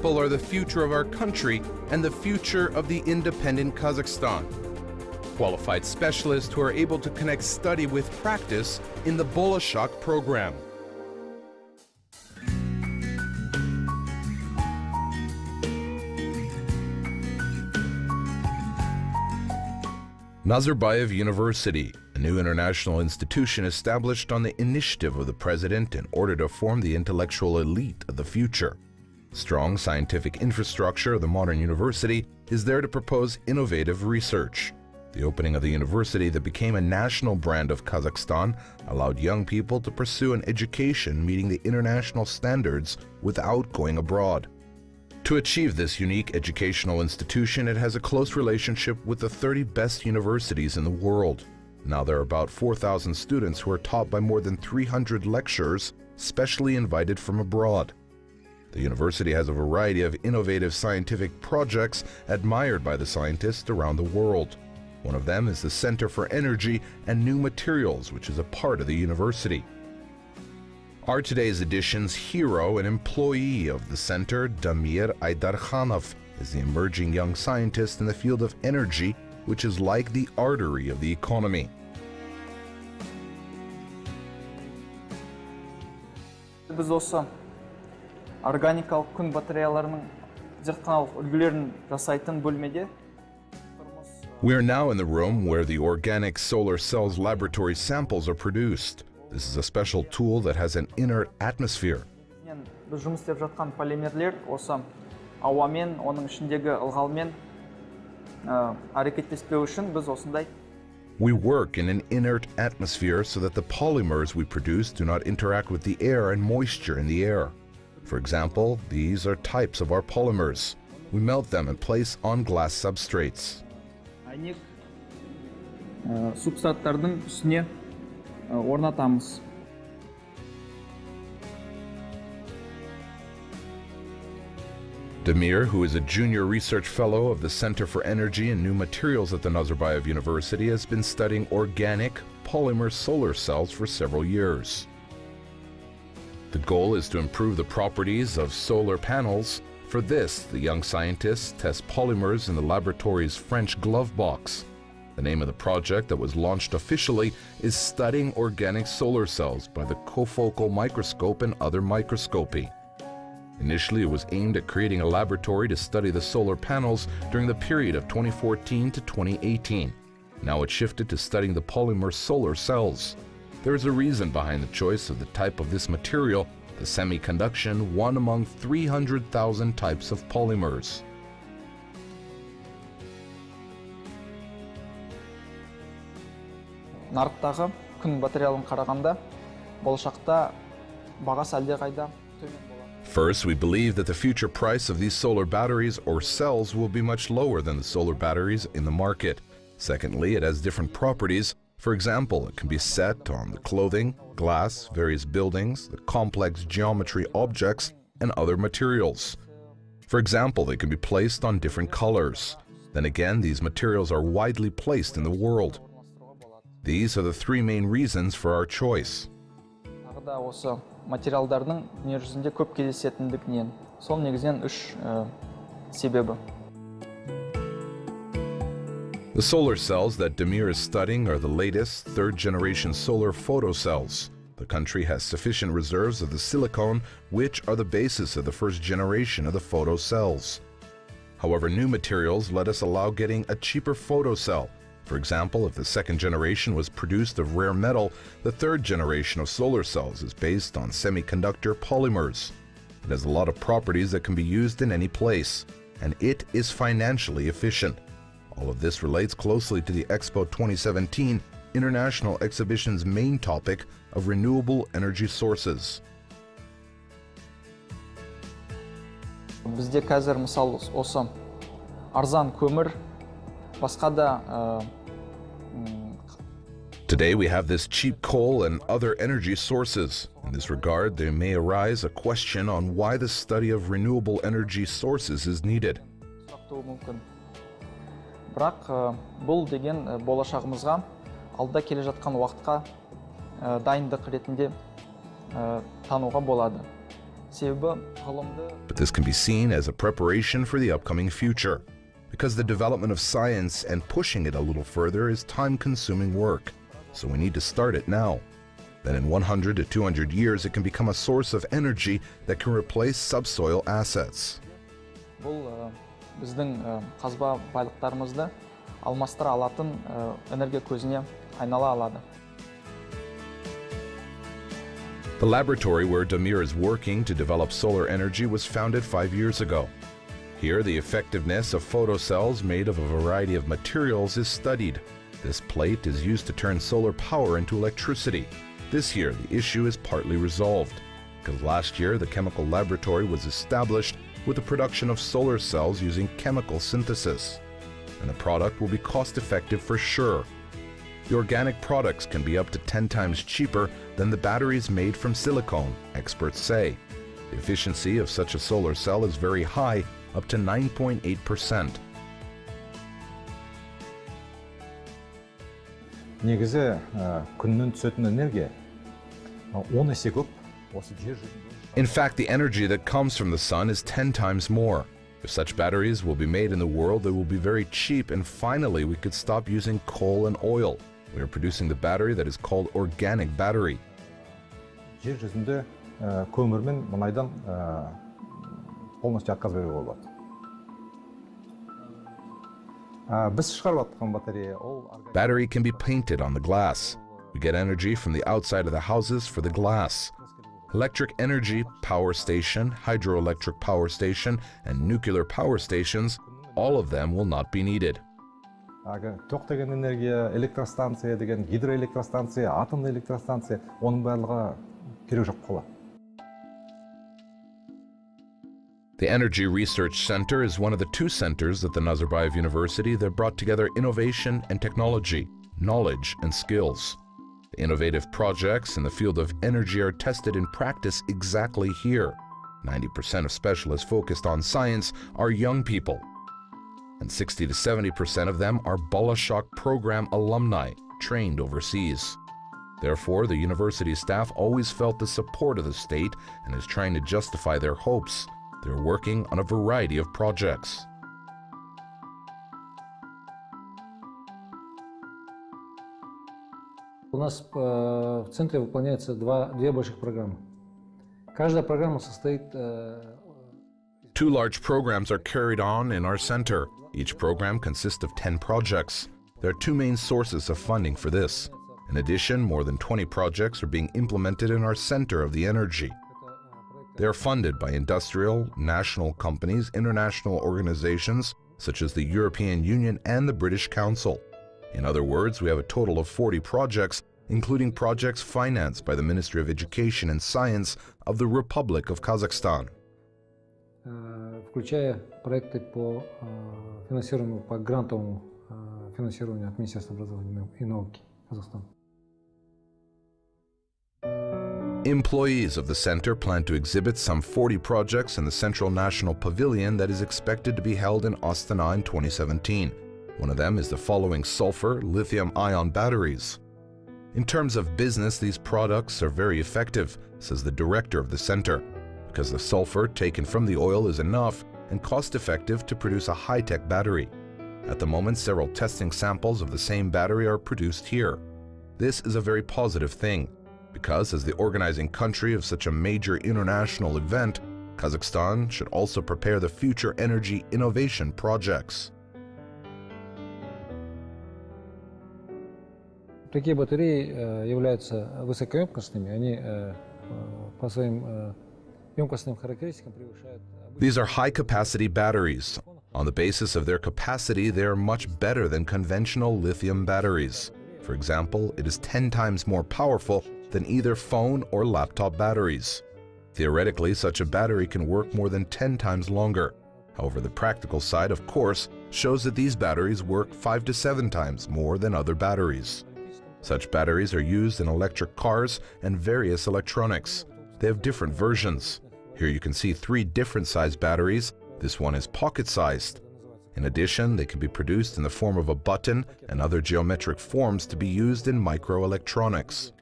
people are the future of our country and the future of the independent Kazakhstan. Qualified specialists who are able to connect study with practice in the Bolashak program. Nazarbayev University, a new international institution established on the initiative of the president in order to form the intellectual elite of the future. Strong scientific infrastructure of the modern university is there to propose innovative research. The opening of the university that became a national brand of Kazakhstan allowed young people to pursue an education meeting the international standards without going abroad. To achieve this unique educational institution, it has a close relationship with the 30 best universities in the world. Now there are about 4,000 students who are taught by more than 300 lecturers, specially invited from abroad. The university has a variety of innovative scientific projects admired by the scientists around the world. One of them is the Center for Energy and New Materials, which is a part of the university. Our today's edition's hero and employee of the center, Damir Aydarkhanov, is the emerging young scientist in the field of energy, which is like the artery of the economy. Biz осы органикалық күн батареяларының зертханалық үлгілерін жасайтын бөлмеде. We are now in the room where the organic solar cells laboratory samples are produced. This is a special tool that has an inert atmosphere. Біз жұмыс істеп жатқан полимерлер осы ауамен, оның ішіндегі ылғалмен әрекеттеспеу үшін біз осындай. We work in an inert atmosphere so that the polymers we produce do not interact with the air and moisture in the air. For example, these are types of our polymers. We melt them and place on glass substrates. Әйнек субстраттардың үстіне орнатамыз. Damir, who is a junior research fellow of the Center for Energy and New Materials at the Nazarbayev University, has been studying organic polymer solar cells for several years. The goal is to improve the properties of solar panels. For this, the young scientists test polymers in the laboratory's French glove box. The name of the project that was launched officially is Studying Organic Solar Cells by the Confocal Microscope and Other Microscopy. Initially, it was aimed at creating a laboratory to study the solar panels during the period of 2014 to 2018. Now it shifted to studying the polymer solar cells. There is a reason behind the choice of the type of this material, the semiconduction, one among 300,000 types of polymers. Нарықтағы күн батареяларын қарағанда болашақта бағасы әлдеқайда төмен болады. First, we believe that the future price of these solar batteries or cells will be much lower than the solar batteries in the market. Secondly, it has different properties. For example, it can be set on the clothing, glass, various buildings, the complex geometry objects, and other materials. For example, they can be placed on different colors. Then again, these materials are widely placed in the world. These are the three main reasons for our choice. Тағы да осы материалдардың дүние жүзінде көп кездесетіндігінен, сол негізінен үш себебі. The solar cells that Damir is studying are the latest third-generation solar photocells. The country has sufficient reserves of the silicon, which are the basis of the first generation of the photocells. However, new materials let us allow getting a cheaper photocell. For example, if the second generation was produced of rare metal, the third generation of solar cells is based on semiconductor polymers. It has a lot of properties that can be used in any place, and it is financially efficient. All of this relates closely to the Expo 2017 International Exhibition's main topic of renewable energy sources. Бізде қазір мысалы осы арзан көмір, басқа да Today we have this cheap coal and other energy sources. In this regard, there may arise a question on why the study of renewable energy sources is needed. Бірақ бұл деген болашағымызға алда келе жатқан уақытқа дайындық ретінде тануға болады. себебі ғылымды But this can be seen as a preparation for the upcoming future, because the development of science and pushing it a little further is time-consuming work, so we need to start it now. Then in 100 to 200 years, it can become a source of energy that can replace subsoil assets. бұл біздің қазба байлықтарымызды алмастыра алатын энергия көзіне айнала алады. The laboratory where Damir is working to develop solar energy was founded 5 years ago. Here, the effectiveness of photocells made of a variety of materials is studied. This plate is used to turn solar power into electricity. This year, the issue is partly resolved, because last year the chemical laboratory was established with the production of solar cells using chemical synthesis. And the product will be cost-effective for sure. The organic products can be up to 10 times cheaper than the batteries made from silicone, experts say. The efficiency of such a solar cell is very high, up to 9.8%. негізі күннен түсетін энергия 10 есе көп. In fact, the energy that comes from the sun is 10 times more. If such batteries will be made in the world, they will be very cheap, and finally we could stop using coal and oil. We are producing the battery that is called organic battery. Жер жүзінде көмір мен мұнайдан полностью отказбауға болады. Біз шығарып жатқан батарея Battery can be painted on the glass. We get energy from the outside of the houses for the glass. Electric energy, power station, hydroelectric power station, and nuclear power stations, all of them will not be needed. тоқ деген энергия, электростанция деген, гидроэлектростанция, атомный электростанция, оның барлығы керек жоқ қала. The Energy Research Center is one of the 2 centers at the Nazarbayev University that brought together innovation and technology, knowledge and skills. The innovative projects in the field of energy are tested in practice exactly here. 90% of specialists focused on science are young people, and 60 to 70% of them are Bolashak program alumni trained overseas. Therefore, the university staff always felt the support of the state and is trying to justify their hopes. They're working on a variety of projects. У нас в центре выполняется две больших программы. Каждая программа состоит... 2 large programs are carried on in our center. Each program consists of 10 projects. There are 2 main sources of funding for this. In addition, more than 20 projects are being implemented in our center of the energy. They are funded by industrial, national companies, international organizations, such as the European Union and the British Council. In other words, we have a total of 40 projects, including projects financed by the Ministry of Education and Science of the Republic of Kazakhstan. Включая проекты по финансированию, по грантовому финансированию от Министерства образования и науки Казахстана. Employees of the center plan to exhibit some 40 projects in the Central National Pavilion that is expected to be held in Astana in 2017. One of them is the following sulfur lithium-ion batteries. In terms of business, these products are very effective, says the director of the center, because the sulfur taken from the oil is enough and cost-effective to produce a high-tech battery. At the moment, several testing samples of the same battery are produced here. This is a very positive thing, because as the organizing country of such a major international event, Kazakhstan should also prepare the future energy innovation projects. Такие батареи являются высокоемкостными, они по своим емкостным характеристикам превышают... These are high-capacity batteries. On the basis of their capacity, they are much better than conventional lithium batteries. For example, it is 10 times more powerful than either phone or laptop batteries. Theoretically, such a battery can work more than 10 times longer. However, the practical side, of course, shows that these batteries work 5 to 7 times more than other batteries. Such batteries are used in electric cars and various electronics. They have different versions. Here you can see 3 different size batteries. This one is pocket-sized. In addition, they can be produced in the form of a button and other geometric forms to be used in microelectronics.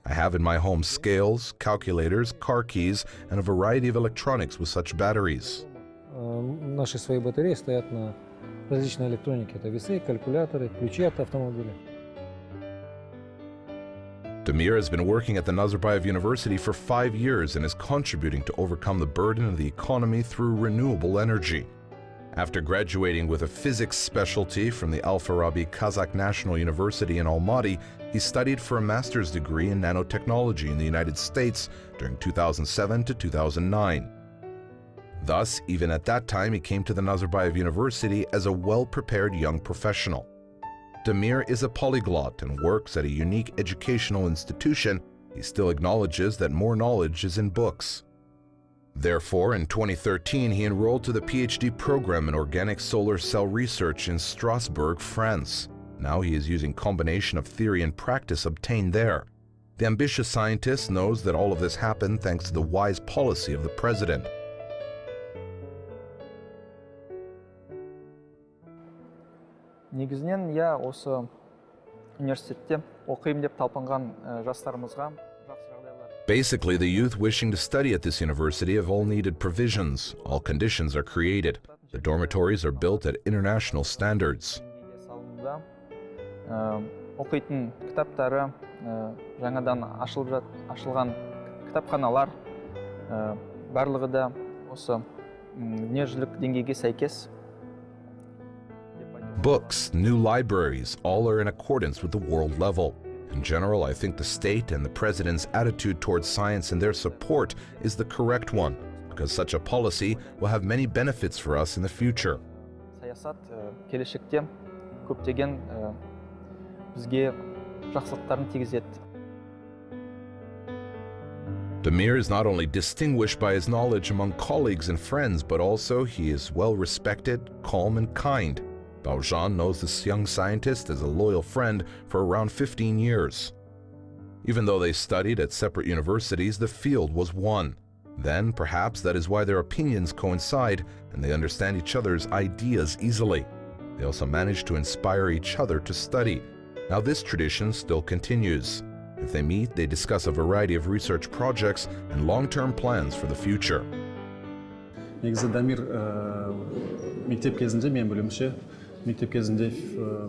I have in my home scales, calculators, car keys, and a variety of electronics with such batteries. Наши свои батареи стоят на различной электронике. Это весы, калькуляторы, ключи от автомобиля. Damir has been working at the Nazarbayev University for 5 years and is contributing to overcome the burden of the economy through renewable energy. After graduating with a physics specialty from the Al-Farabi Kazakh National University in Almaty, he studied for a master's degree in nanotechnology in the United States during 2007 to 2009. Thus, even at that time, he came to the Nazarbayev University as a well-prepared young professional. Damir is a polyglot and works at a unique educational institution. He still acknowledges that more knowledge is in books. Therefore, in 2013, he enrolled to the PhD program in organic solar cell research in Strasbourg, France. Now he is using combination of theory and practice obtained there. The ambitious scientist knows that all of this happened thanks to the wise policy of the president. Негізінен, я осы университетте оқимын деп талпынған жастарымызға жақсы жағдайлар. Basically, the youth wishing to study at this university have all needed provisions. All conditions are created. The dormitories are built at international standards. Оқитын кітаптары, жаңадан ашылған кітапханалар, барлығы да осы дүниежүзілік деңгейге сәйкес. Books, new libraries, all are in accordance with the world level. In general, I think the state and the president's attitude towards science and their support is the correct one, because such a policy will have many benefits for us in the future. Саясат келешекте көптеген бізге жақсылықтарын тигізеді. Damir is not only distinguished by his knowledge among colleagues and friends, but also he is well respected, calm and kind. Baojan knows this young scientist as a loyal friend for around 15 years. Even though they studied at separate universities, the field was one. Then, perhaps that is why their opinions coincide and they understand each other's ideas easily. They also manage to inspire each other to study. Now this tradition still continues. If they meet, they discuss a variety of research projects and long-term plans for the future. негізі Дамир мектеп кезінде мен білуімше мектеп кезінде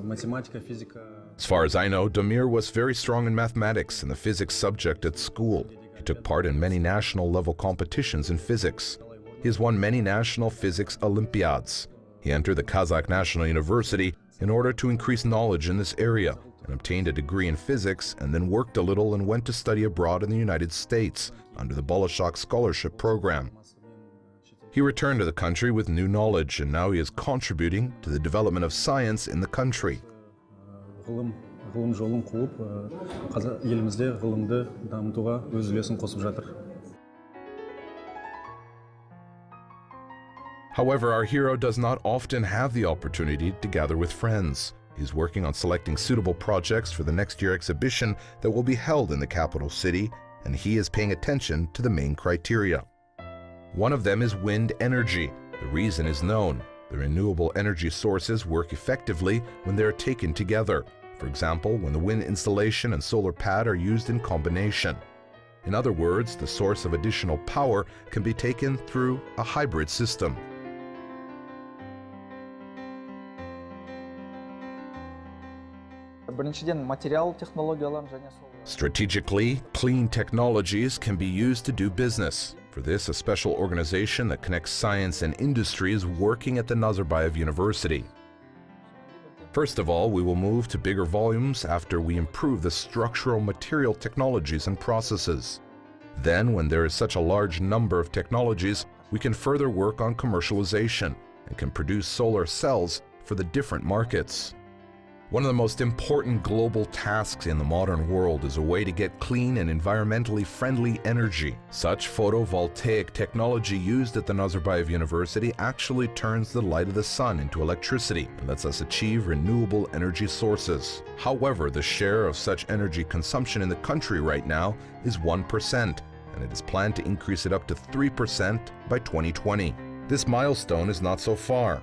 математика, физика. As far as I know, Damir was very strong in mathematics and the physics subject at school. He took part in many national-level competitions in physics. He has won many national physics Olympiads. He entered the Kazakh National University in order to increase knowledge in this area and obtained a degree in physics and then worked a little and went to study abroad in the United States under the Bolashak scholarship program. He returned to the country with new knowledge and now he is contributing to the development of science in the country. Ғылым жолын қуып, елімізде ғылымды дамытуға өз үлесін қосып жатыр. However, our hero does not often have the opportunity to gather with friends. He's working on selecting suitable projects for the next year exhibition that will be held in the capital city, and he is paying attention to the main criteria. One of them is wind energy. The reason is known. The renewable energy sources work effectively when they are taken together. For example, when the wind installation and solar pad are used in combination. In other words, the source of additional power can be taken through a hybrid system. Біріншіден материал технологияларын және сол. Strategically, clean technologies can be used to do business. For this, a special organization that connects science and industry is working at the Nazarbayev University. First of all, we will move to bigger volumes after we improve the structural material technologies and processes. Then, when there is such a large number of technologies, we can further work on commercialization and can produce solar cells for the different markets. One of the most important global tasks in the modern world is a way to get clean and environmentally friendly energy. Such photovoltaic technology used at the Nazarbayev University actually turns the light of the sun into electricity and lets us achieve renewable energy sources. However, the share of such energy consumption in the country right now is 1%, and it is planned to increase it up to 3% by 2020. This milestone is not so far.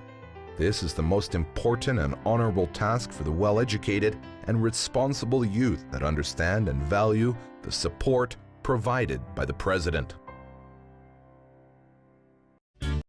This is the most important and honorable task for the well-educated and responsible youth that understand and value the support provided by the President.